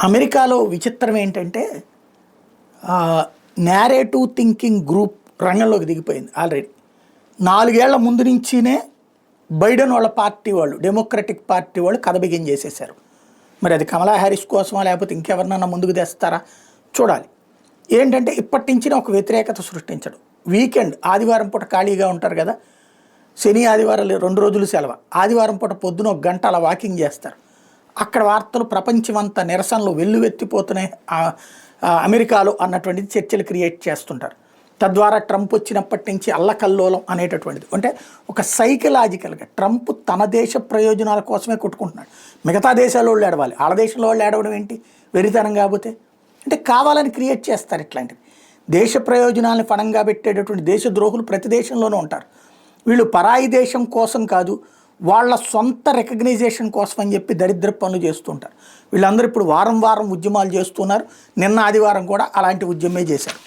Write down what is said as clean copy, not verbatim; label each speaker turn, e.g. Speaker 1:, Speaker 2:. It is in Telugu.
Speaker 1: అమెరికాలో విచిత్రం ఏంటంటే నేరేటివ్ థింకింగ్ గ్రూప్ రంగంలోకి దిగిపోయింది ఆల్రెడీ. 4 ఏళ్ల ముందు నుంచినే బైడెన్ వాళ్ళ పార్టీ వాళ్ళు, డెమోక్రటిక్ పార్టీ వాళ్ళు కథ బిగిన్ చేసేసారు. మరి అది కమలా హ్యారిస్ కోసమా లేకపోతే ఇంకెవరినన్నా ముందుకు తెస్తారా చూడాలి. ఏంటంటే ఇప్పటి నుంచినే ఒక వ్యతిరేకత సృష్టించడం. వీకెండ్ ఆదివారం పూట ఖాళీగా ఉంటారు కదా, శని ఆదివారాలు 2 రోజులు సెలవు. ఆదివారం పూట పొద్దున 1 గంట అలా వాకింగ్ చేస్తారు. అక్కడ వార్తలు ప్రపంచమంతా నిరసనలు వెల్లువెత్తిపోతున్నాయి అమెరికాలో అన్నటువంటిది చర్చలు క్రియేట్ చేస్తుంటారు. తద్వారా ట్రంప్ వచ్చినప్పటి నుంచి అల్లకల్లోలం అనేటటువంటిది. అంటే ఒక సైకలాజికల్గా ట్రంప్ తన దేశ ప్రయోజనాల కోసమే కొట్టుకుంటున్నాడు. మిగతా దేశాల వాళ్ళు ఏడవాలి, వాళ్ళ దేశంలో వాళ్ళు ఏడవడం ఏంటి వెరితనం కాకపోతే. అంటే కావాలని క్రియేట్ చేస్తారు ఇట్లాంటివి. దేశ ప్రయోజనాలను పణంగా పెట్టేటటువంటి దేశ ద్రోహులు ప్రతి దేశంలోనూ ఉంటారు. వీళ్ళు పరాయి దేశం కోసం కాదు, వాళ్ళ సొంత రికగ్నైజేషన్ కోసం అని చెప్పి దరిద్ర పనులు చేస్తుంటారు. వీళ్ళందరూ ఇప్పుడు వారం వారం ఉద్యమాలు చేస్తున్నారు. నిన్న ఆదివారం కూడా అలాంటి ఉద్యమే చేశారు.